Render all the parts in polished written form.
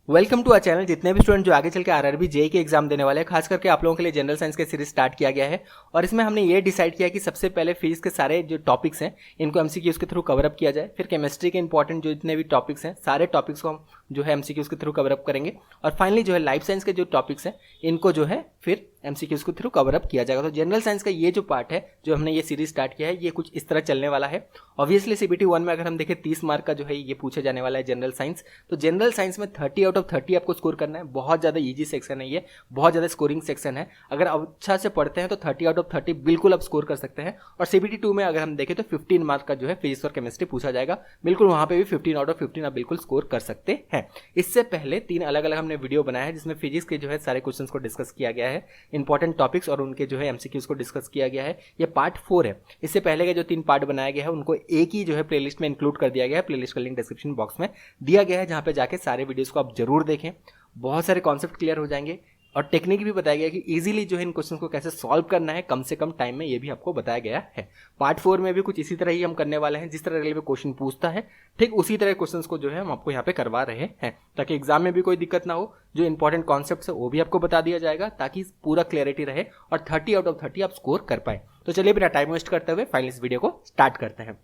Welcome to our channel. जितने भी student जो आगे चल के आरआरबी जेईई के एग्जाम देने वाले हैं, खास करके आप लोगों के लिए जनरल साइंस के सीरीज स्टार्ट किया गया है। और इसमें हमने ये डिसाइड किया कि सबसे पहले फिजिक्स के सारे जो टॉपिक्स हैं इनको एमसीक्यूज के थ्रू कवर अप किया जाए। फिर केमिस्ट्री के इंपॉर्टेंट जो जितने भी टॉपिक्स हैं सारे टॉपिक्स को हम जो है एमसीक्यूज के थ्रू कवर अप करेंगे। और फाइनली जो है लाइफ साइंस के जो टॉपिक्स हैं इनको जो है फिर एमसीक्यूज के थ्रू कवर अप किया जाएगा। तो जनरल साइंस का ये जो पार्ट है जो हमने ये सीरीज स्टार्ट किया है ये कुछ इस तरह चलने वाला है। ऑब्वियसली सीबीटी 1 में अगर हम देखें 30 मार्क का जो है ये पूछे जाने वाला है जनरल साइंस। तो जनरल साइंस में 30 आउट ऑफ 30 आपको स्कोर करना है। बहुत ज़्यादा ईजी सेक्शन है, ये बहुत ज़्यादा स्कोरिंग सेक्शन है। अगर अच्छा से पढ़ते हैं तो 30 आउट ऑफ 30 बिल्कुल आप स्कोर कर सकते हैं। और सीबीटी 2 में अगर हम देखें तो 15 मार्क का जो है फिजिक्स और केमिस्ट्री पूछा जाएगा, बिल्कुल वहाँ पे भी 15 आउट ऑफ 15 आप बिल्कुल स्कोर कर सकते हैं। इससे पहले 3 अलग अलग हमने वीडियो बनाया है जिसमें फिजिक्स के जो है सारे क्वेश्चन को डिस्कस किया गया है, इंपॉर्टेंट टॉपिक्स और उनके जो है एमसीक्यूज को डिस्कस किया गया है। ये पार्ट 4 है। इससे पहले के जो 3 पार्ट बनाया गया है उनको एक ही जो है प्लेलिस्ट में इंक्लूड कर दिया गया है। प्लेलिस्ट का लिंक डिस्क्रिप्शन बॉक्स में दिया गया है, जहां पे जाके सारे वीडियोस को आप जरूर देखें। बहुत सारे कॉन्सेप्ट क्लियर हो जाएंगे और टेक्निक भी बताया गया है कि इजीली जो है इन क्वेश्चन को कैसे सॉल्व करना है कम से कम टाइम में, ये भी आपको बताया गया है। पार्ट 4 में भी कुछ इसी तरह ही हम करने वाले हैं। जिस तरह रेलवे क्वेश्चन पूछता है ठीक उसी तरह क्वेश्चंस को जो है हम आपको यहाँ पे करवा रहे हैं, ताकि एग्जाम में भी कोई दिक्कत ना हो। जो इंपॉर्टेंट कॉन्सेप्ट है वो भी आपको बता दिया जाएगा ताकि पूरा क्लैरिटी रहे और 30 आउट ऑफ 30 आप स्कोर कर पाए। तो चलिए बिना टाइम वेस्ट करते हुए फाइनल इस वीडियो को स्टार्ट करते हैं।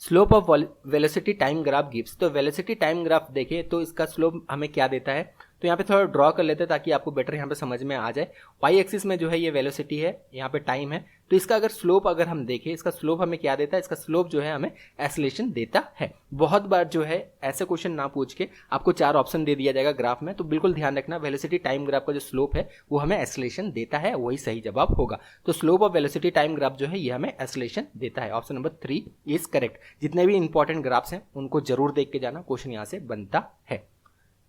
Slope of velocity time graph gives. तो वेलोसिटी टाइम ग्राफ देखिए तो इसका स्लोप हमें क्या देता है, तो यहाँ पे थोड़ा ड्रॉ कर लेते हैं ताकि आपको बेटर यहाँ पे समझ में आ जाए। वाई एक्सिस में जो है ये वेलोसिटी है, यहाँ पे टाइम है। तो इसका अगर स्लोप अगर हम देखें, इसका स्लोप हमें क्या देता है, इसका स्लोप जो है हमें एक्सेलरेशन देता है। बहुत बार जो है ऐसे क्वेश्चन ना पूछ के आपको 4 ऑप्शन दे दिया जाएगा ग्राफ में, तो बिल्कुल ध्यान रखना वेलोसिटी टाइम ग्राफ का जो स्लोप है वो हमें एक्सेलरेशन देता है, वही सही जवाब होगा। तो slope of velocity time graph जो है ये हमें एक्सेलरेशन देता है। Option number 3 is correct. जितने भी इंपॉर्टेंट ग्राफ्स हैं उनको जरूर देख के जाना, क्वेश्चन यहाँ से बनता है।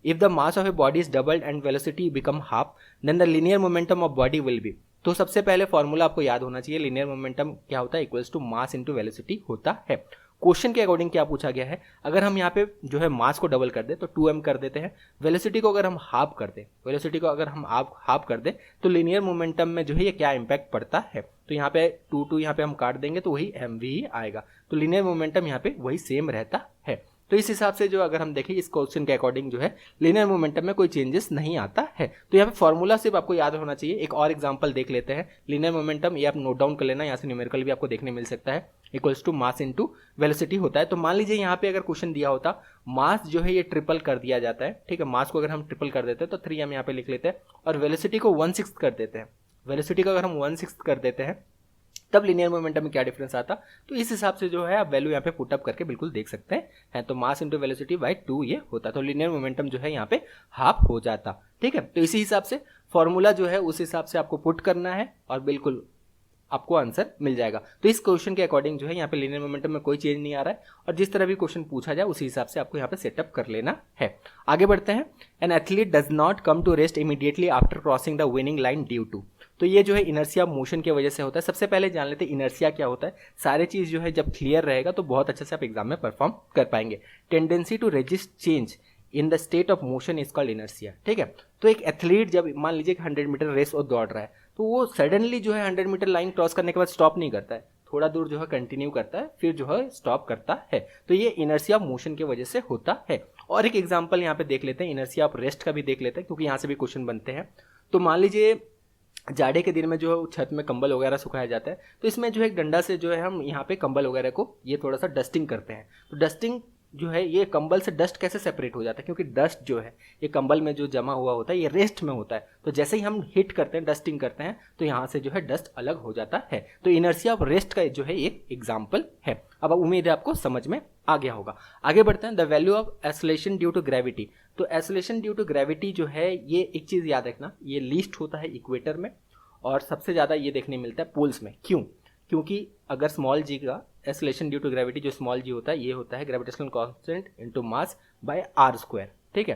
If the mass of a body is doubled and velocity become half, then the linear momentum of body will be। तो सबसे पहले फॉर्मूला आपको याद होना चाहिए, लिनियर मोमेंटम क्या होता है, equals to mass into velocity होता है। क्वेश्चन के अकॉर्डिंग क्या पूछा गया है, अगर हम यहाँ पे जो है मास को डबल कर दे तो 2m कर देते हैं। वेलोसिटी को अगर हम हाफ कर दे, वेलोसिटी को अगर हम हाफ कर दे तो लिनियर मोमेंटम में जो है ये क्या इंपैक्ट पड़ता है। तो यहाँ पे 2 यहाँ पे हम काट देंगे तो वही mv ही आएगा। तो लिनियर मोमेंटम यहाँ पे वही सेम रहता है। तो इस हिसाब से जो अगर हम देखें इस क्वेश्चन के अकॉर्डिंग जो है लिनियर मोमेंटम में कोई चेंजेस नहीं आता है। तो यहाँ पे फॉर्मूला सिर्फ आपको याद होना चाहिए। एक और एग्जांपल देख लेते हैं। लिनियर मोमेंटम ये आप नोट डाउन कर लेना, यहाँ से न्यूमेरिकल भी आपको देखने मिल सकता है, equals to mass into velocity होता है। तो मान लीजिए यहाँ पे अगर क्वेश्चन दिया होता मास जो है ये ट्रिपल कर दिया जाता है, ठीक है। मास को अगर हम ट्रिपल कर देते हैं तो 3 हम यहाँ पे लिख लेते हैं और वेलोसिटी को 1/6 कर देते हैं। वेलोसिटी को अगर हम 1/6 कर देते हैं तब लिनियर मोमेंटम में क्या डिफरेंस आता। तो इस हिसाब से जो है आप वैल्यू यहाँ पे पुट अप करके बिल्कुल देख सकते हैं। तो मास इंटू वेलोसिटी बाय 2 ये होता, तो लिनियर मोमेंटम जो है यहाँ पे हाफ हो जाता, ठीक है। तो इसी हिसाब से फॉर्मूला जो है उस हिसाब से आपको पुट करना है और बिल्कुल आपको आंसर मिल जाएगा। तो इस क्वेश्चन के अकॉर्डिंग जो है यहाँ पे लिनियर मोमेंटम में कोई चेंज नहीं आ रहा है और जिस तरह भी क्वेश्चन पूछा जाए उसी हिसाब से आपको यहाँ पे सेटअप कर लेना है। आगे बढ़ते हैं। An athlete does not come to rest immediately after crossing the winning line due to. तो ये जो है इनर्शिया मोशन की वजह से होता है। सबसे पहले जान लेते हैं इनर्शिया क्या होता है। सारी चीज जो है जब क्लियर रहेगा तो बहुत अच्छे से आप एग्जाम में परफॉर्म कर पाएंगे। Tendency to resist change in the state of motion is called inertia, ठीक है। तो एक एथलीट जब मान लीजिए 100 मीटर रेस और दौड़ रहा है तो वो सडनली जो है 100 मीटर लाइन क्रॉस करने के बाद स्टॉप नहीं करता है, थोड़ा दूर जो है कंटिन्यू करता है, फिर जो है स्टॉप करता है। तो ये इनर्शिया मोशन की वजह से होता है। और एक एग्जाम्पल यहाँ पे देख लेते हैं, इनर्शिया ऑफ रेस्ट का भी देख लेते हैं क्योंकि यहाँ से भी क्वेश्चन बनते हैं। तो मान लीजिए जाड़े के दिन में जो है छत में कंबल वगैरह सुखाया जाता है, तो इसमें जो है एक डंडा से जो है हम यहाँ पे कंबल वगैरह को ये थोड़ा सा डस्टिंग करते हैं। तो डस्टिंग जो है ये कंबल से डस्ट कैसे सेपरेट हो जाता है, क्योंकि डस्ट जो है ये कंबल में जो जमा हुआ होता है ये रेस्ट में होता है। तो जैसे ही हम हिट करते हैं, डस्टिंग करते हैं, तो यहाँ से जो है डस्ट अलग हो जाता है। तो इनर्शिया ऑफ रेस्ट का जो है एक एग्जाम्पल है। अब उम्मीद है आपको समझ में आ गया होगा। आगे बढ़ते हैं। The value of acceleration due to gravity. तो एक्सेलरेशन ड्यू टू ग्रेविटी जो है ये एक चीज याद रखना, ये लीस्ट होता है इक्वेटर में और सबसे ज्यादा ये देखने मिलता है पोल्स में। क्यों? क्योंकि अगर स्मॉल जी का एक्सेलरेशन ड्यू टू ग्रेविटी जो स्मॉल जी होता है ये होता है gravitational constant into mass by r², ठीक है।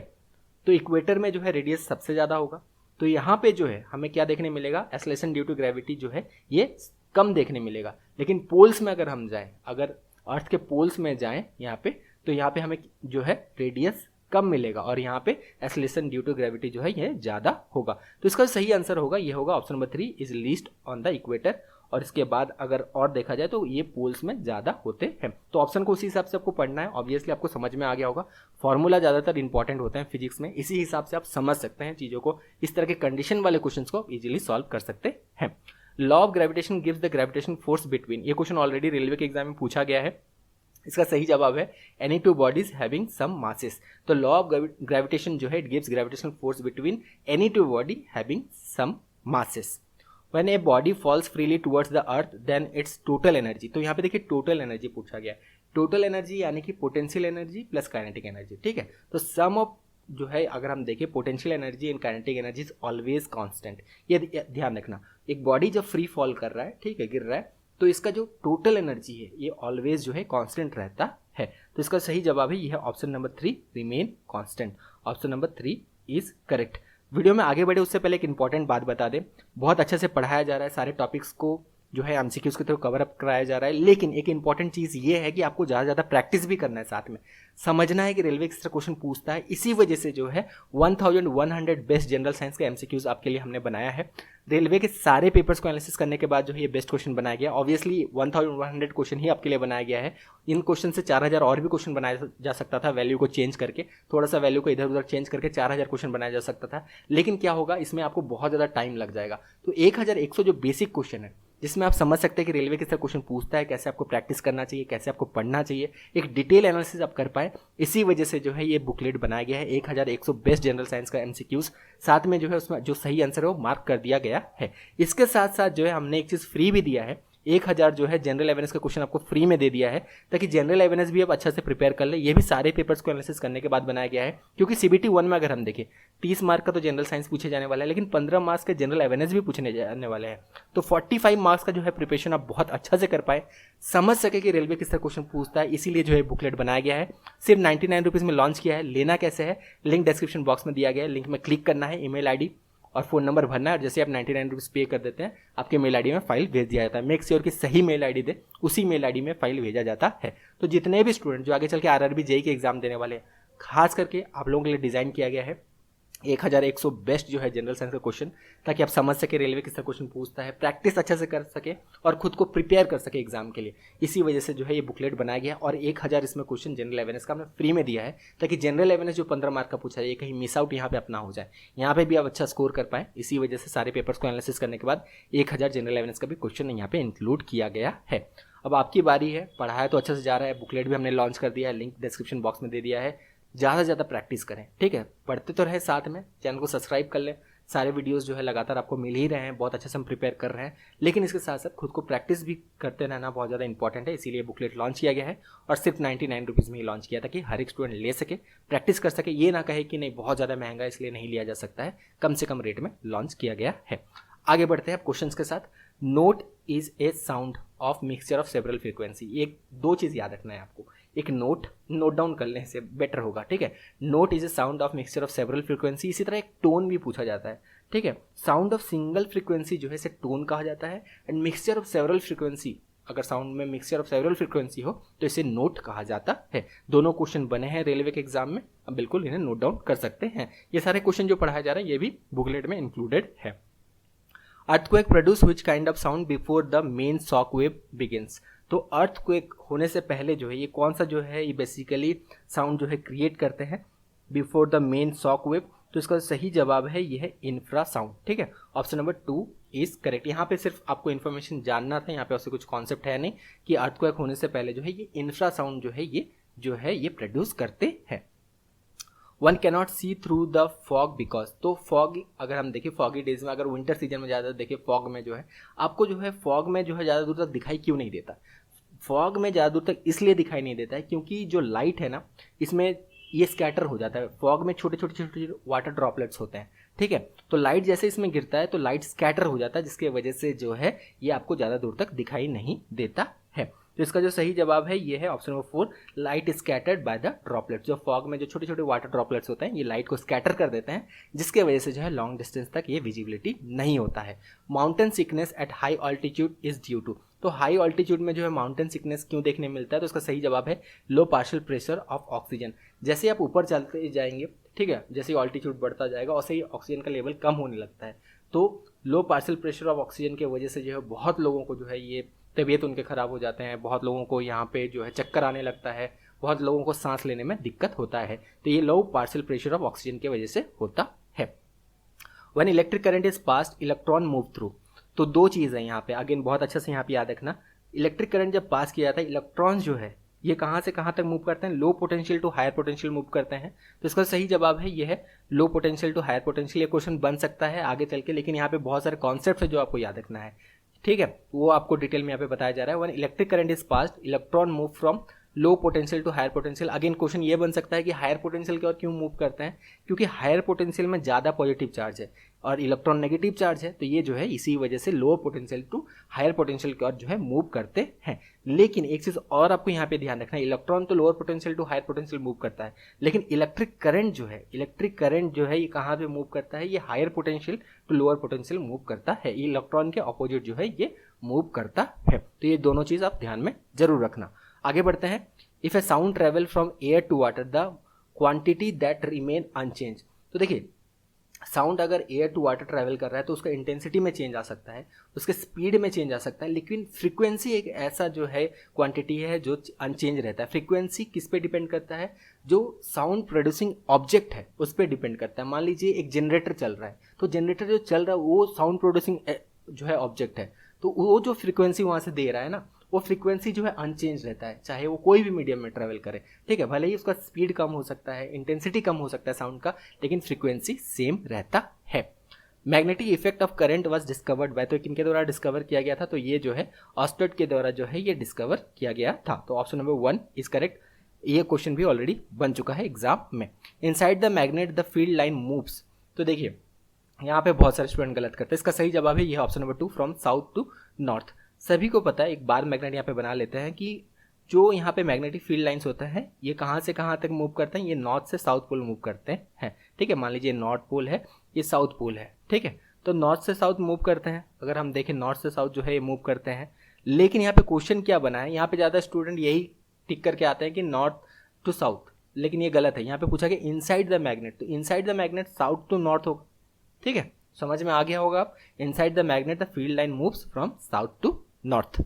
तो इक्वेटर में जो है रेडियस सबसे ज्यादा होगा। तो यहाँ पे जो है हमें क्या देखने मिलेगा, एक्सेलरेशन ड्यू टू ग्रेविटी जो है ये कम देखने मिलेगा। लेकिन पोल्स में अगर हम जाएं, अगर अर्थ के पोल्स में जाएं यहाँ पे, तो यहाँ पे हमें जो है रेडियस कम मिलेगा और यहाँ पे एक्सेलरेशन ड्यू टू ग्रेविटी जो है ये ज्यादा होगा। तो इसका सही आंसर होगा ये होगा option number 3 is least on the equator. और इसके बाद अगर और देखा जाए तो ये पोल्स में ज़्यादा होते हैं। तो ऑप्शन को उसी हिसाब से आपको पढ़ना है। ऑब्वियसली आपको समझ में आ गया होगा, फॉर्मूला ज़्यादातर इंपॉर्टेंट होते हैं फिजिक्स में, इसी हिसाब से आप समझ सकते हैं चीज़ों को, इस तरह के कंडीशन वाले क्वेश्चन को आप इजीली सॉल्व कर सकते हैं। Law of gravitation gives the gravitation force between, ये क्वेश्चन ऑलरेडी रेलवे के एग्जाम में पूछा गया है। इसका सही जवाब है any two bodies having some masses. तो लॉ ऑफ ग्रेविटेशन जो है it gives gravitational force between any two body having some masses. When a body falls freely towards the earth then its total energy, तो यहाँ पे देखिए total energy पूछा गया है। टोटल एनर्जी यानी कि potential energy plus kinetic energy, ठीक है। तो सम ऑफ जो है अगर हम देखें potential energy and kinetic energy is always constant, ये ध्यान रखना। एक बॉडी जब फ्री फॉल कर रहा है, ठीक है, गिर रहा है, तो इसका जो टोटल एनर्जी है ये ऑलवेज जो है कांस्टेंट रहता है। तो इसका सही जवाब है यह option number 3 remain constant. Option number 3 is correct. Video में आगे बढ़े उससे पहले एक इंपॉर्टेंट बात बता दें, बहुत अच्छे से पढ़ाया जा रहा है, सारे टॉपिक्स को जो है एमसीक्यूज के थ्रू कवर अप कराया जा रहा है, लेकिन एक इंपॉर्टेंट चीज़ ये है कि आपको ज़्यादा ज़्यादा प्रैक्टिस भी करना है, साथ में समझना है कि रेलवे किस तरह क्वेश्चन पूछता है। इसी वजह से जो है 1100 बेस्ट जनरल साइंस के एमसीक्यूज आपके लिए हमने बनाया है। रेलवे के सारे पेपर्स को एनालिसिस करने के बाद जो है ये बेस्ट क्वेश्चन बनाया गया। ऑब्वियसली 1100 क्वेश्चन ही आपके लिए बनाया गया है। इन क्वेश्चन से 4000 और भी क्वेश्चन बनाया जा सकता था, वैल्यू को चेंज करके, थोड़ा सा वैल्यू को इधर उधर चेंज करके 4000 क्वेश्चन बनाया जा सकता था, लेकिन क्या होगा इसमें आपको बहुत ज़्यादा टाइम लग जाएगा। तो 1100 जो बेसिक क्वेश्चन है जिसमें आप समझ सकते हैं कि रेलवे किस तरह क्वेश्चन पूछता है, कैसे आपको प्रैक्टिस करना चाहिए, कैसे आपको पढ़ना चाहिए, एक डिटेल एनालिसिस आप कर पाए, इसी वजह से जो है ये बुकलेट बनाया गया है। 1100 बेस्ट जनरल साइंस का एमसीक्यूज, साथ में जो है उसमें जो सही आंसर है वो मार्क कर दिया गया है। इसके साथ साथ जो है हमने एक चीज़ फ्री भी दिया है, 1000 जो है जनरल अवेयरनेस का क्वेश्चन आपको फ्री में दे दिया है, ताकि जनरल अवेयरनेस भी आप अच्छा से प्रिपेयर कर ले। ये भी सारे पेपर्स को एनालिसिस करने के बाद बनाया गया है, क्योंकि CBT 1 में अगर हम देखें 30 मार्क का तो जनरल साइंस पूछे जाने वाला है, लेकिन 15 मार्क्स के जनरल अवेयरनेस भी पूछने जाने वाले हैं। तो 45 मार्क्स का जो है प्रिपरेशन आप बहुत अच्छा से कर पाए, समझ सके कि रेलवे किस तरह क्वेश्चन पूछता है, इसीलिए जो है बुकलेट बनाया गया है। सिर्फ 99 रुपीज़ में लॉन्च किया है। लेना कैसे है, लिंक डिस्क्रिप्शन बॉक्स में दिया गया है, लिंक में क्लिक करना है, ईमेल आईडी और फ़ोन नंबर भरना है, और जैसे आप 99 रुपीज़ पे कर देते हैं आपके मेल आईडी में फाइल भेज दिया जाता है। मेक श्योर कि सही मेल आईडी दे, उसी मेल आईडी में फाइल भेजा जाता है। तो जितने भी स्टूडेंट जो आगे चल के RRB JEE के एग्जाम देने वाले हैं, खास करके आप लोगों के लिए डिज़ाइन किया गया है 1100 बेस्ट जो है जनरल साइंस का क्वेश्चन, ताकि आप समझ सके रेलवे किस तरह क्वेश्चन पूछता है, प्रैक्टिस अच्छा से कर सके और खुद को प्रिपेयर कर सके एग्जाम के लिए। इसी वजह से जो है ये बुकलेट बनाया गया और 1000 इसमें क्वेश्चन जनरल अवेयरनेस का हमने फ्री में दिया है, ताकि जनरल अवेयरनेस जो 15 मार्क का पूछा है ये कहीं मिस आउट यहाँ पे अपना हो जाए, यहाँ पे भी आप अच्छा स्कोर कर पाए। इसी वजह से सारे पेपर्स को एनालिसिस करने के बाद 1000 जनरल अवेयरनेस का भी क्वेश्चन यहाँ पे इंक्लूड किया गया है। अब आपकी बारी है, पढ़ाया तो अच्छा से जा रहा है, बुकलेट भी हमने लॉन्च कर दिया है, लिंक डिस्क्रिप्शन बॉक्स में दे दिया है। ज़्यादा से ज़्यादा प्रैक्टिस करें, ठीक है, पढ़ते तो रहे, साथ में चैनल को सब्सक्राइब कर लें। सारे वीडियोस जो है लगातार आपको मिल ही रहे हैं, बहुत अच्छे से हम प्रिपेयर कर रहे हैं, लेकिन इसके साथ साथ खुद को प्रैक्टिस भी करते रहना बहुत ज़्यादा इंपॉर्टेंट है। इसीलिए बुकलेट लॉन्च किया गया है और सिर्फ 99 रुपीज़ में ही लॉन्च किया, ताकि हर एक स्टूडेंट ले सके, प्रैक्टिस कर सके, ये ना कहे कि नहीं बहुत ज़्यादा महंगा इसलिए नहीं लिया जा सकता है, कम से कम रेट में लॉन्च किया गया है। आगे बढ़ते हैं अब क्वेश्चंस के साथ। Note is a sound of mixture of several frequency. एक दो चीज़ याद रखना है आपको, एक नोट डाउन कर लेने से बेटर होगा, ठीक है। Note is a sound of mixture of several frequency. इसी तरह एक टोन भी पूछा जाता है, ठीक है। साउंड ऑफ सिंगल फ्रीक्वेंसी जो है इसे टोन कहा जाता है, and mixture of several frequency, अगर साउंड में मिक्सचर ऑफ सेवरल फ्रीक्वेंसी हो तो इसे नोट कहा जाता है। दोनों क्वेश्चन बने हैं रेलवे के एग्जाम में, अब बिल्कुल इन्हें नोट डाउन कर सकते हैं। ये सारे क्वेश्चन जो पढ़ाए जा रहे हैं ये भी बुकलेट में इंक्लूडेड है। Earthquake produce which kind of sound before the main shock wave begins. तो अर्थक्वेक होने से पहले जो है ये कौन सा जो है ये बेसिकली साउंड जो है क्रिएट करते हैं before the main shock wave. तो इसका सही जवाब है ये है इंफ्रा साउंड, ठीक है। Option number 2 is correct. यहाँ पे सिर्फ आपको इन्फॉर्मेशन जानना था, यहाँ पे उससे कुछ कॉन्सेप्ट है नहीं कि अर्थक्वेक होने से पहले जो है ये इंफ्रा साउंड जो है ये प्रोड्यूस करते हैं। One cannot see through the fog because. तो फॉग अगर हम देखें फॉगी डेज में, अगर विंटर सीजन में ज़्यादा देखें फॉग में जो है आपको जो है फॉग में जो है ज़्यादा दूर तक दिखाई क्यों नहीं देता। फॉग में ज़्यादा दूर तक इसलिए दिखाई नहीं देता है क्योंकि जो लाइट है ना इसमें ये स्कैटर हो जाता है। फॉग में छोटे छोटे वाटर ड्रॉपलेट्स होते हैं, ठीक है। तो लाइट जैसे इसमें गिरता है तो लाइट स्कैटर हो जाता है, जिसकी वजह से जो है ये आपको ज़्यादा दूर तक दिखाई नहीं देता है। तो इसका जो सही जवाब है ये है option number 4, light scattered by the droplets. जो फॉग में जो छोटे छोटे वाटर ड्रॉपलेट्स होते हैं ये लाइट को स्कैटर कर देते हैं, जिसके वजह से जो है लॉन्ग डिस्टेंस तक ये विजिबिलिटी नहीं होता है। Mountain sickness at high altitude is due to. तो हाई ऑल्टीट्यूड में जो है माउंटेन सिकनेस क्यों देखने मिलता है, तो इसका सही जवाब है लो पार्शियल प्रेशर ऑफ ऑक्सीजन। जैसे आप ऊपर चलते जाएंगे, ठीक है, जैसे ऑल्टीट्यूड बढ़ता जाएगा वैसे ही ऑक्सीजन का लेवल कम होने लगता है। तो लो पार्शियल प्रेशर ऑफ ऑक्सीजन की वजह से जो है बहुत लोगों को जो है ये तबीयत उनके ख़राब हो जाते हैं, बहुत लोगों को यहाँ पे जो है चक्कर आने लगता है, बहुत लोगों को सांस लेने में दिक्कत होता है। तो ये लो पार्शियल प्रेशर ऑफ ऑक्सीजन की वजह से होता है। When electric current is passed electron move through. तो दो चीज़ है यहाँ पे, अगेन बहुत अच्छे से यहाँ पे याद रखना। इलेक्ट्रिक करंट जब पास किया जाता है, इलेक्ट्रॉन्स जो है ये कहाँ से कहाँ तक मूव करते हैं, low potential to higher potential move करते हैं। तो इसका सही जवाब है ये है low potential to higher potential. ये क्वेश्चन बन सकता है आगे चल के, लेकिन यहाँ पे बहुत सारे कॉन्सेप्ट है जो आपको याद रखना है, ठीक है, वो आपको डिटेल में यहाँ पे बताया जा रहा है। When electric current is passed electron move from low potential to higher potential. Again question ये बन सकता है कि हायर पोटेंशियल की ओर क्यों मूव करते हैं, क्योंकि हायर पोटेंशियल में ज़्यादा पॉजिटिव चार्ज है और इलेक्ट्रॉन नेगेटिव चार्ज है, तो ये जो है इसी वजह से lower potential to higher potential की ओर जो है मूव करते हैं। लेकिन एक चीज़ और आपको यहाँ पे ध्यान रखना है, इलेक्ट्रॉन तो lower potential to higher potential move करता है, लेकिन इलेक्ट्रिक करंट जो है ये कहाँ पे मूव करता है, ये higher potential to lower potential move करता है। ये इलेक्ट्रॉन के अपोजिट जो है ये मूव करता है। तो ये दोनों चीज़ आप ध्यान में जरूर रखना। आगे बढ़ते हैं। If a sound travel from air to water the quantity that remain unchange. तो देखिए साउंड अगर एयर टू वाटर ट्रैवल कर रहा है तो उसका इंटेंसिटी में चेंज आ सकता है, उसके स्पीड में चेंज आ सकता है, लेकिन फ्रीक्वेंसी एक ऐसा जो है क्वांटिटी है जो अनचेंज रहता है। फ्रीक्वेंसी किस पे डिपेंड करता है, जो साउंड प्रोड्यूसिंग ऑब्जेक्ट है उस पर डिपेंड करता है। मान लीजिए एक जनरेटर चल रहा है, तो जनरेटर जो चल रहा है वो साउंड प्रोड्यूसिंग जो है ऑब्जेक्ट है, तो वो जो फ्रीक्वेंसी वहाँ से दे रहा है ना, वो फ्रीक्वेंसी जो है अनचेंज रहता है, चाहे वो कोई भी मीडियम में ट्रैवल करे, ठीक है। भले ही उसका स्पीड कम हो सकता है, इंटेंसिटी कम हो सकता है साउंड का, लेकिन फ्रीक्वेंसी सेम रहता है। Magnetic effect of current was discovered by, तो किनके द्वारा डिस्कवर किया गया था, तो ये जो है ऑस्टर्ड के द्वारा जो है ये डिस्कवर किया गया था। तो ऑप्शन नंबर 1 इज करेक्ट। ये क्वेश्चन भी ऑलरेडी बन चुका है एग्जाम में। Inside the magnet the field line moves. तो देखिए यहाँ पे बहुत सारे स्टूडेंट गलत करते हैं, इसका सही जवाब है ये option number 2 from south to north. सभी को पता है, एक बार मैग्नेट यहाँ पे बना लेते हैं कि जो यहाँ पे मैग्नेटिक फील्ड लाइंस होते हैं ये कहाँ से कहाँ तक मूव करते हैं, ये नॉर्थ से साउथ पोल मूव करते हैं, ठीक है। मान लीजिए नॉर्थ पोल है, ये साउथ पोल है, ठीक है। तो नॉर्थ से साउथ मूव करते हैं, अगर हम देखें नॉर्थ से साउथ जो है ये मूव करते हैं। लेकिन यहाँ पे क्वेश्चन क्या बना है, यहाँ पे ज़्यादा स्टूडेंट यही टिक करके आते हैं कि नॉर्थ टू साउथ, लेकिन ये गलत है। यहाँ पे पूछा कि इनसाइड द मैग्नेट, तो inside the magnet south to north होगा, ठीक है, समझ में आ गया होगा आप। Inside the magnet the field line moves from south to north.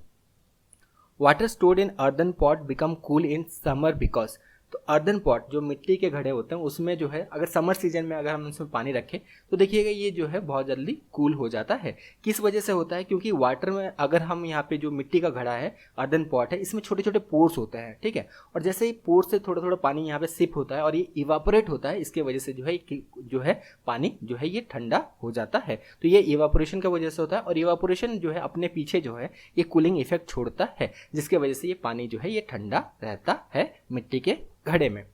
Water stored in earthen pot become cool in summer because. तो अर्दन पॉट जो मिट्टी के घड़े होते हैं उसमें जो है अगर समर सीजन में अगर हम उसमें पानी रखें तो देखिएगा ये जो है बहुत जल्दी कूल हो जाता है। किस वजह से होता है, क्योंकि वाटर में अगर हम यहाँ पे जो मिट्टी का घड़ा है अर्दन पॉट है, इसमें छोटे छोटे पोर्स होते हैं, ठीक है। और जैसे ही पोर्स से थोड़ा थोड़ा पानी यहाँ पे सिप होता है और ये इवापोरेट होता है, इसके वजह से जो है पानी जो है ये ठंडा हो जाता है। तो ये इवापोरेशन की वजह से होता है, और इवापोरेशन जो है अपने पीछे जो है ये कूलिंग इफेक्ट छोड़ता है, जिसके वजह से ये पानी जो है ये ठंडा रहता है मिट्टी के घड़े में।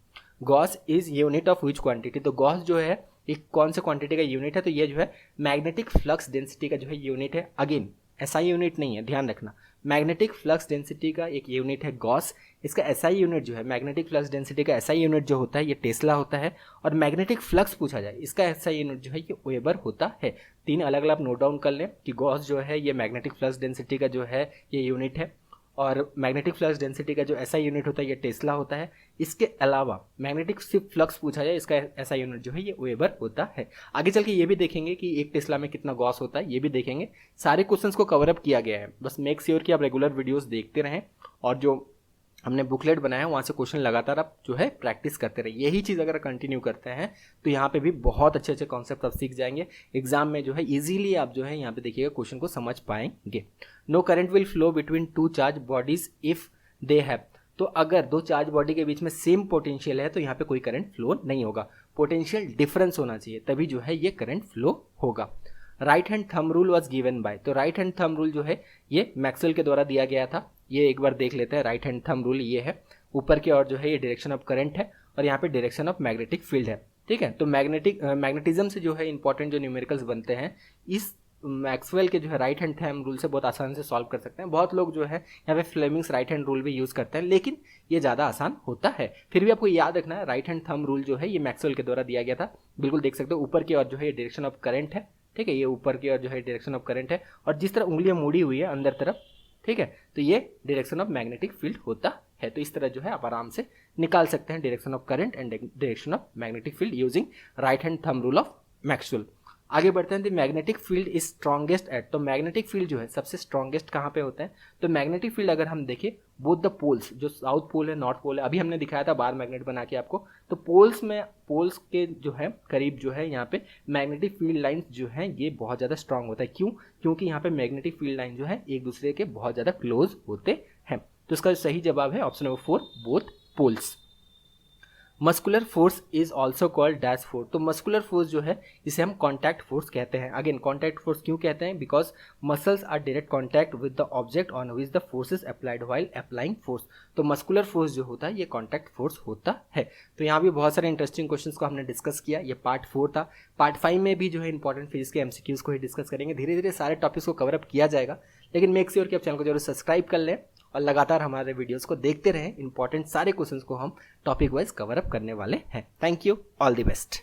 Gauss is unit of which quantity. तो गॉस जो है ये कौन से क्वांटिटी का यूनिट है, तो ये जो है मैग्नेटिक फ्लक्स डेंसिटी का जो है यूनिट है। अगेन एसआई यूनिट नहीं है, ध्यान रखना, मैग्नेटिक फ्लक्स डेंसिटी का एक यूनिट है गॉस। इसका एसआई यूनिट जो है मैग्नेटिक फ्लक्स डेंसिटी का एसआई यूनिट जो होता है ये टेस्ला होता है। और मैग्नेटिक फ्लक्स पूछा जाए इसका एसआई यूनिट जो है ये वेबर होता है। 3 अलग अलग नोट डाउन कर लें कि गॉस जो है ये मैग्नेटिक फ्लक्स डेंसिटी का जो है ये यूनिट है, और मैग्नेटिक फ्लक्स डेंसिटी का जो एसआई यूनिट होता है ये टेस्ला होता है। इसके अलावा मैग्नेटिक सिर्फ फ्लक्स पूछा जाए इसका एसआई यूनिट जो है ये वेबर होता है। आगे चल के ये भी देखेंगे कि एक टेस्ला में कितना गॉस होता है, ये भी देखेंगे। सारे क्वेश्चंस को कवर अप किया गया है, बस मेक श्योर कि आप रेगुलर वीडियोस देखते रहें और जो हमने बुकलेट बनाया है वहाँ से क्वेश्चन लगातार आप जो है प्रैक्टिस करते रहिए। यही चीज़ अगर कंटिन्यू करते हैं तो यहाँ पे भी बहुत अच्छे अच्छे कॉन्सेप्ट आप सीख जाएंगे। एग्जाम में जो है इजीली आप जो है यहाँ पे देखिएगा क्वेश्चन को समझ पाएंगे। No current will flow between 2 charge bodies if they have. तो अगर 2 चार्ज बॉडी के बीच में सेम पोटेंशियल है तो यहाँ पे कोई करंट फ्लो नहीं होगा, पोटेंशियल डिफरेंस होना चाहिए, तभी जो है ये करंट फ्लो होगा। Right hand thumb rule was given by. तो राइट हैंड थंब रूल जो है ये मैक्सवेल के द्वारा दिया गया था। ये एक बार देख लेते हैं। राइट हैंड थंब रूल ये है, ऊपर की ओर जो है ये डायरेक्शन ऑफ करंट है और यहाँ पे डायरेक्शन ऑफ मैग्नेटिक फील्ड है, ठीक है। तो मैग्नेटिज्म से जो है इंपॉर्टेंट जो न्यूमेरिकल्स बनते हैं इस मैक्सवेल के जो है राइट हैंड थंब रूल से बहुत आसानी से सॉल्व कर सकते हैं। बहुत लोग जो है यहाँ पे फ्लेमिंग्स राइट हैंड रूल भी यूज़ करते हैं, लेकिन ये ज़्यादा आसान होता है। फिर भी आपको याद रखना है राइट हैंड थंब रूल जो है ये मैक्सवेल के द्वारा दिया गया था। बिल्कुल देख सकते हो ऊपर की ओर जो है ये डायरेक्शन ऑफ करंट है, ठीक है, ये ऊपर की ओर जो है डायरेक्शन ऑफ करंट है, और जिस तरह उंगलियां मुड़ी हुई है अंदर तरफ, ठीक है, तो ये डायरेक्शन ऑफ मैग्नेटिक फील्ड होता है। तो इस तरह जो है आप आराम से निकाल सकते हैं direction of current and direction of magnetic field using right hand thumb rule of Maxwell. आगे बढ़ते हैं। The magnetic field is strongest at, तो मैग्नेटिक फील्ड जो है सबसे स्ट्रॉन्गेस्ट कहाँ पे होता है, तो मैग्नेटिक फील्ड अगर हम देखें बोथ द पोल्स, जो साउथ पोल है नॉर्थ पोल है, अभी हमने दिखाया था बार मैग्नेट बना के आपको, तो पोल्स के जो है करीब जो है यहाँ पे मैग्नेटिक फील्ड लाइंस जो है ये बहुत ज़्यादा स्ट्रांग होता है। क्यों? क्योंकि यहाँ पे मैग्नेटिक फील्ड लाइन जो है एक दूसरे के बहुत ज़्यादा क्लोज होते हैं। तो इसका सही जवाब है option number 4, both poles. Muscular force is also called dash force, तो मस्कुलर फोर्स जो है इसे हम कॉन्टैक्ट फोर्स कहते हैं। अगेन कॉन्टैक्ट फोर्स क्यों कहते हैं? Because muscles are direct contact with the object on which the force is applied while applying force, तो मस्कुलर फोर्स जो होता है ये कॉन्टैक्ट फोर्स होता है। तो यहाँ भी बहुत सारे इंटरेस्टिंग क्वेश्चंस को हमने डिस्कस किया, ये पार्ट 4 था। पार्ट 5 में भी जो है इंपॉर्टेंट फिजिक्स के एमसीक्यूज को ही डिस्कस करेंगे। धीरे धीरे सारे टॉपिक्स को कवर अप किया जाएगा, लेकिन मेक श्योर कि आप चैनल को जरूर सब्सक्राइब कर लें और लगातार हमारे वीडियोस को देखते रहें। इंपॉर्टेंट सारे क्वेश्चंस को हम टॉपिक वाइज कवर अप करने वाले हैं। Thank you, all the best.